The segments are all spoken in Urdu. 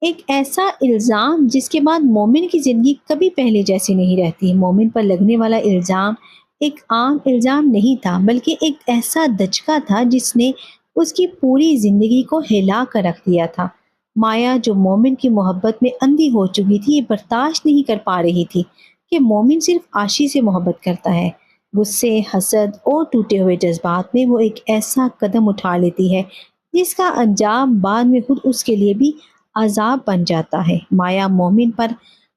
ایک ایسا الزام جس کے بعد مومن کی زندگی کبھی پہلے جیسی نہیں رہتی۔ مومن پر لگنے والا الزام ایک عام الزام نہیں تھا، بلکہ ایک ایسا دھچکا تھا جس نے اس کی پوری زندگی کو ہلا کر رکھ دیا تھا۔ مایا جو مومن کی محبت میں اندھی ہو چکی تھی، یہ برداشت نہیں کر پا رہی تھی کہ مومن صرف عاشی سے محبت کرتا ہے۔ غصے، حسد اور ٹوٹے ہوئے جذبات میں وہ ایک ایسا قدم اٹھا لیتی ہے جس کا انجام بعد میں خود اس کے لیے بھی عذاب بن جاتا ہے۔ مایا مومن پر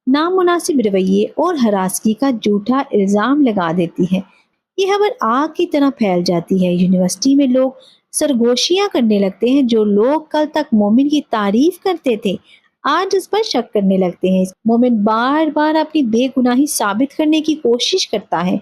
نامناسب رویے اور ہراسگی کا جھوٹا الزام لگا دیتی ہے۔ یہ خبر آگ کی طرح پھیل جاتی ہے۔ یونیورسٹی میں لوگ سرگوشیاں کرنے لگتے ہیں۔ جو لوگ کل تک مومن کی تعریف کرتے تھے آج اس پر شک کرنے لگتے ہیں۔ مومن بار بار اپنی بے گناہی ثابت کرنے کی کوشش کرتا ہے،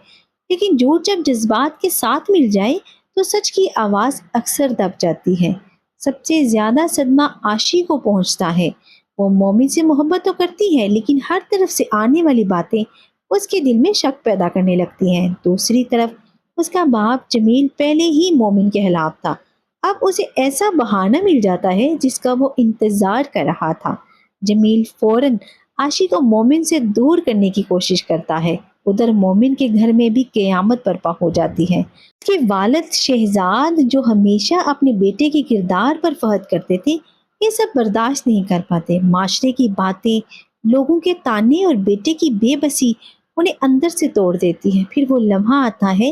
لیکن جھوٹ جب جذبات کے ساتھ مل جائے تو سچ کی آواز اکثر دب جاتی ہے۔ سب سے زیادہ صدمہ عاشی کو پہنچتا ہے۔ وہ مومن سے محبت تو کرتی ہے، لیکن ہر طرف سے آنے والی باتیں اس کے دل میں شک پیدا کرنے لگتی ہیں۔ دوسری طرف اس کا باپ جمیل پہلے ہی مومن کے خلاف تھا۔ اب اسے ایسا بہانہ مل جاتا ہے جس کا وہ انتظار کر رہا تھا۔ جمیل فوراً عاشی کو مومن سے دور کرنے کی کوشش کرتا ہے۔ ادھر مومن کے گھر میں بھی قیامت برپا ہو جاتی ہے۔ اس کے والد شہزاد جو ہمیشہ اپنے بیٹے کے کردار پر فخر کرتے تھے، یہ سب برداشت نہیں کر پاتے۔ معاشرے کی باتیں، لوگوں کے تانے اور بیٹے کی بے بسی انہیں اندر سے توڑ دیتی ہے۔ پھر وہ لمحہ آتا ہے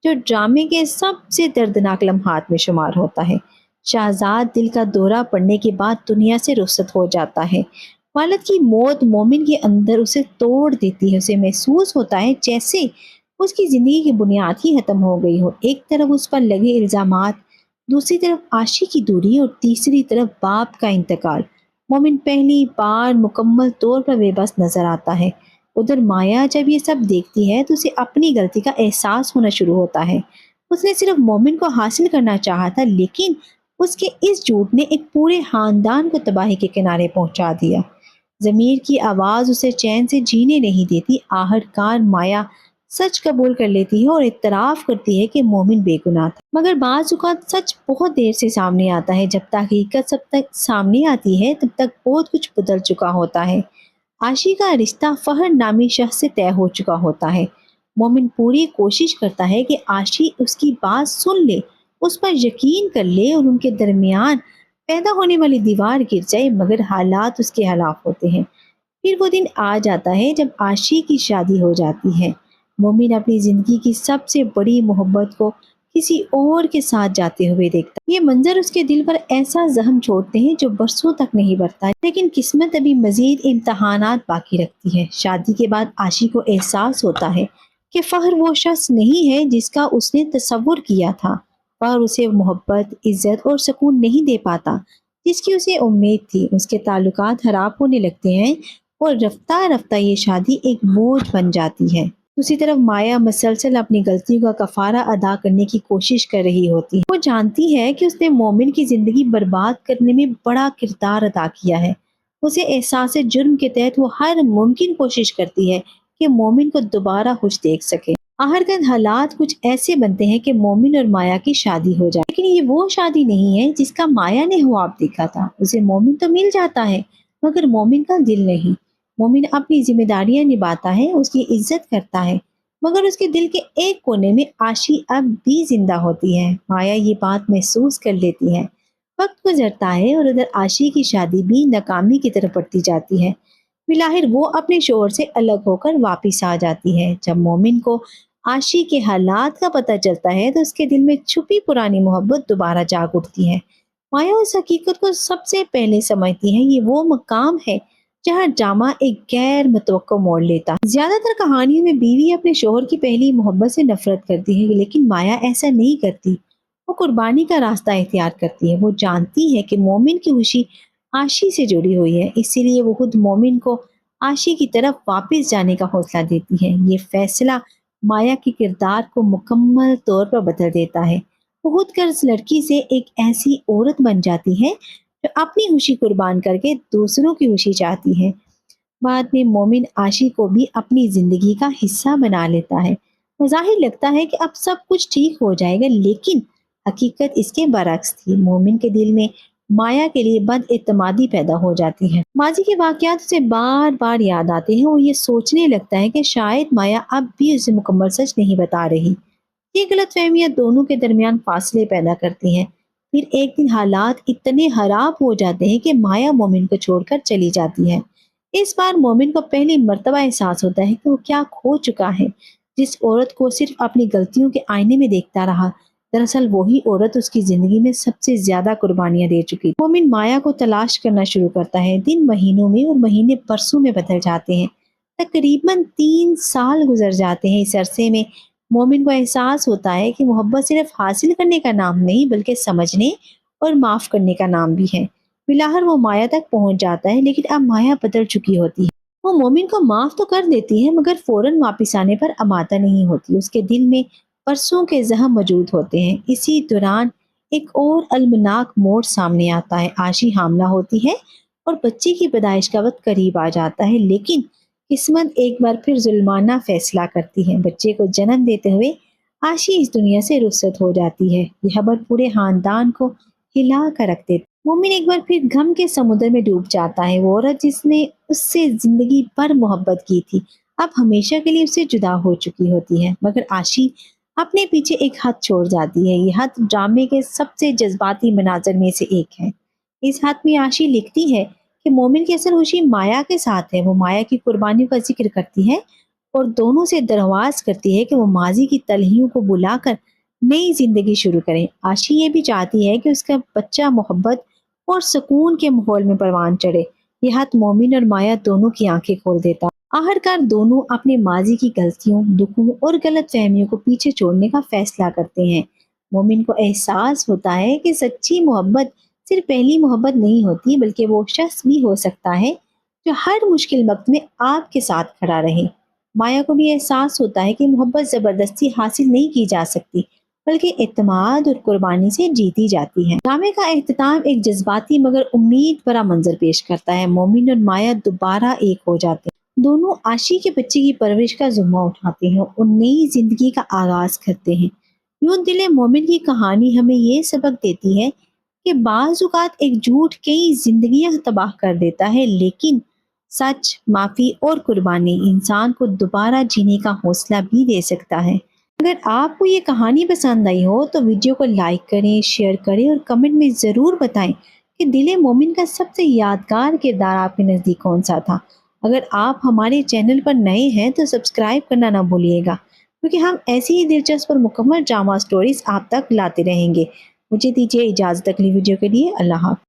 جو ڈرامے کے سب سے دردناک لمحات میں شمار ہوتا ہے۔ شہزاد دل کا دورہ پڑنے کے بعد دنیا سے رخصت ہو جاتا ہے۔ والد کی موت مومن کے اندر اسے توڑ دیتی ہے۔ اسے محسوس ہوتا ہے جیسے اس کی زندگی کی بنیاد ہی ختم ہو گئی ہو۔ ایک طرف اس پر لگے الزامات، دوسری طرف عاشی کی دوری اور تیسری طرف باپ کا انتقال۔ مومن پہلی بار مکمل طور پر بے بس نظر آتا ہے۔ ادھر مایا جب یہ سب دیکھتی ہے تو اسے اپنی غلطی کا احساس ہونا شروع ہوتا ہے۔ اس نے صرف مومن کو حاصل کرنا چاہا تھا، لیکن اس کے اس جھوٹ نے ایک پورے خاندان کو تباہی کے کنارے پہنچا دیا۔ ضمیر کی آواز اسے چین سے جینے نہیں دیتی۔ آخرکار مایا سچ قبول کر لیتی ہے اور اعتراف کرتی ہے کہ مومن بے گناہ تھا۔ مگر بعض اوقات سچ بہت دیر سے سامنے آتا ہے۔ جب تک حقیقت سب تک سامنے آتی ہے تب تک بہت کچھ بدل چکا ہوتا ہے۔ عاشی کا رشتہ فہر نامی شخص سے طے ہو چکا ہوتا ہے۔ مومن پوری کوشش کرتا ہے کہ عاشی اس کی بات سن لے، اس پر یقین کر لے اور ان کے درمیان پیدا ہونے والی دیوار گر جائے، مگر حالات اس کے خلاف ہوتے ہیں۔ پھر وہ دن آ جاتا ہے جب عاشی کی شادی ہو جاتی ہے۔ مومن اپنی زندگی کی سب سے بڑی محبت کو کسی اور کے ساتھ جاتے ہوئے دیکھتا ہے۔ یہ منظر اس کے دل پر ایسا زخم چھوڑتے ہیں جو برسوں تک نہیں بھرتا، لیکن قسمت ابھی مزید امتحانات باقی رکھتی ہے۔ شادی کے بعد عاشی کو احساس ہوتا ہے کہ فخر وہ شخص نہیں ہے جس کا اس نے تصور کیا تھا۔ فخر اسے محبت، عزت اور سکون نہیں دے پاتا جس کی اسے امید تھی۔ اس کے تعلقات خراب ہونے لگتے ہیں اور رفتہ رفتہ یہ شادی ایک بوجھ بن جاتی ہے۔ دوسری طرف مایا مسلسل اپنی غلطیوں کا کفارہ ادا کرنے کی کوشش کر رہی ہوتی ہے۔ وہ جانتی ہے کہ اس نے مومن کی زندگی برباد کرنے میں بڑا کردار ادا کیا ہے۔ اسے احساس جرم کے تحت وہ ہر ممکن کوشش کرتی ہے کہ مومن کو دوبارہ خوش دیکھ سکے۔ آخرکار حالات کچھ ایسے بنتے ہیں کہ مومن اور مایا کی شادی ہو جائے، لیکن یہ وہ شادی نہیں ہے جس کا مایا نے خواب دیکھا تھا۔ اسے مومن تو مل جاتا ہے، مگر مومن کا دل نہیں۔ مومن اپنی ذمہ داریاں نبھاتا ہے، اس کی عزت کرتا ہے، مگر اس کے دل کے ایک کونے میں عاشی اب بھی زندہ ہوتی ہے۔ مایا یہ بات محسوس کر لیتی ہے۔ وقت گزرتا ہے اور ادھر عاشی کی شادی بھی ناکامی کی طرف بڑھتی جاتی ہے۔ بالآخر وہ اپنے شوہر سے الگ ہو کر واپس آ جاتی ہے۔ جب مومن کو عاشی کے حالات کا پتہ چلتا ہے تو اس کے دل میں چھپی پرانی محبت دوبارہ جاگ اٹھتی ہے۔ مایا اس حقیقت کو سب سے پہلے سمجھتی ہے، یہ وہ مقام ہے جہاں ڈرامہ ایک غیر متوقع موڑ لیتا ہے۔ زیادہ تر کہانیوں میں بیوی اپنے شوہر کی پہلی محبت سے نفرت کرتی ہے، لیکن مایا ایسا نہیں کرتی۔ وہ قربانی کا راستہ اختیار کرتی ہے۔ وہ جانتی ہے کہ مومن کی خوشی عاشی سے جڑی ہوئی ہے، اسی لیے وہ خود مومن کو عاشی کی طرف واپس جانے کا حوصلہ دیتی ہے۔ یہ فیصلہ مایا کے کردار کو مکمل طور پر بدل دیتا ہے۔ وہ خود غرض لڑکی سے ایک ایسی عورت بن جاتی ہے جو اپنی خوشی قربان کر کے دوسروں کی خوشی چاہتی ہے۔ بعد میں مومن عاشی کو بھی اپنی زندگی کا حصہ بنا لیتا ہے۔ بظاہر لگتا ہے کہ اب سب کچھ ٹھیک ہو جائے گا، لیکن حقیقت اس کے برعکس تھی۔ مومن کے دل میں مایا کے لیے بد اعتمادی پیدا ہو جاتی ہے۔ ماضی کے واقعات اسے بار بار یاد آتے ہیں اور یہ سوچنے لگتا ہے کہ شاید مایا اب بھی اسے مکمل سچ نہیں بتا رہی۔ یہ غلط فہمیاں دونوں کے درمیان فاصلے پیدا کرتی ہیں۔ پھر ایک دن حالات اتنے خراب ہو جاتے ہیں کہ مایا مومن کو چھوڑ کر چلی جاتی ہے۔ اس بار مومن کو پہلی مرتبہ احساس ہوتا ہے کہ وہ کیا کھو چکا ہے۔ جس عورت کو صرف اپنی غلطیوں کے آئینے میں دیکھتا رہا، دراصل وہی عورت اس کی زندگی میں سب سے زیادہ قربانیاں دے چکی۔ مومن مایا کو تلاش کرنا شروع کرتا ہے۔ دن مہینوں میں اور مہینے برسوں میں بدل جاتے ہیں۔ تقریباً 3 سال گزر جاتے ہیں۔ اس عرصے میں مومن کو احساس ہوتا ہے کہ محبت صرف حاصل کرنے کا نام نہیں بلکہ سمجھنے اور معاف کرنے کا نام بھی ہے۔ بالآخر وہ مایا تک پہنچ جاتا ہے، لیکن اب مایا بدل چکی ہوتی ہے۔ وہ مومن کو معاف تو کر دیتی ہے مگر فوراً واپس آنے پر آمادہ نہیں ہوتی۔ اس کے دل میں برسوں کے زخم موجود ہوتے ہیں۔ اسی دوران ایک اور المناک موڑ سامنے آتا ہے۔ عاشی حاملہ ہوتی ہے اور بچے کی پیدائش کا وقت قریب آ جاتا ہے، لیکن قسمت ایک بار پھر ظلمانہ فیصلہ کرتی ہے۔ بچے کو جنم دیتے ہوئے عاشی اس دنیا سے رخصت ہو جاتی ہے۔ یہ خبر پورے خاندان کو ہلا کر رکھ دیتی ہے۔ مومن ایک بار پھر غم کے سمندر میں ڈوب جاتا ہے۔ وہ عورت جس نے اس سے زندگی بھر محبت کی تھی اب ہمیشہ کے لیے اس سے جدا ہو چکی ہوتی ہے، مگر عاشی اپنے پیچھے ایک خط چھوڑ جاتی ہے۔ یہ خط ڈرامے کے سب سے جذباتی مناظر میں سے ایک ہے۔ اس خط میں عاشی لکھتی ہے کہ مومن کی اصل خوشی مایا کے ساتھ ہے۔ وہ مایا کی قربانیوں کا ذکر کرتی ہے اور دونوں سے درخواست کرتی ہے کہ وہ ماضی کی تلخیوں کو بلا کر نئی زندگی شروع کریں۔ عاشی یہ بھی چاہتی ہے کہ اس کا بچہ محبت اور سکون کے ماحول میں پروان چڑھے۔ یہ خط مومن اور مایا دونوں کی آنکھیں کھول دیتا۔ آخرکار دونوں اپنے ماضی کی غلطیوں، دکھوں اور غلط فہمیوں کو پیچھے چھوڑنے کا فیصلہ کرتے ہیں۔ مومن کو احساس ہوتا ہے کہ سچی محبت صرف پہلی محبت نہیں ہوتی بلکہ وہ شخص بھی ہو سکتا ہے جو ہر مشکل وقت میں آپ کے ساتھ کھڑا رہے۔ مایا کو بھی احساس ہوتا ہے کہ محبت زبردستی حاصل نہیں کی جا سکتی بلکہ اعتماد اور قربانی سے جیتی جاتی ہے۔ ڈرامے کا اختتام ایک جذباتی مگر امید بھرا منظر پیش کرتا ہے۔ مومن اور مایا دوبارہ ایک ہو جاتے ہیں۔ دونوں عاشی کے بچے کی پرورش کا ذمہ اٹھاتے ہیں اور نئی زندگی کا آغاز کرتے ہیں۔ یوں دل مومن کی کہانی ہمیں یہ سبق دیتی ہے کہ بعض اوقات ایک جھوٹ کئی زندگیاں تباہ کر دیتا ہے، لیکن سچ، معافی اور قربانی انسان کو دوبارہ جینے کا حوصلہ بھی دے سکتا ہے۔ اگر آپ کو یہ کہانی پسند آئی ہو تو ویڈیو کو لائک کریں، شیئر کریں اور کمنٹ میں ضرور بتائیں کہ دل مومن کا سب سے یادگار کردار آپ کے نزدیک کون سا تھا۔ اگر آپ ہمارے چینل پر نئے ہیں تو سبسکرائب کرنا نہ بھولیے گا، کیونکہ ہم ایسی ہی دلچسپ اور مکمل ڈرامہ سٹوریز آپ تک لاتے رہیں گے۔ مجھے دیجیے اجازت اگلی ویڈیو کے لیے۔ اللہ حافظ۔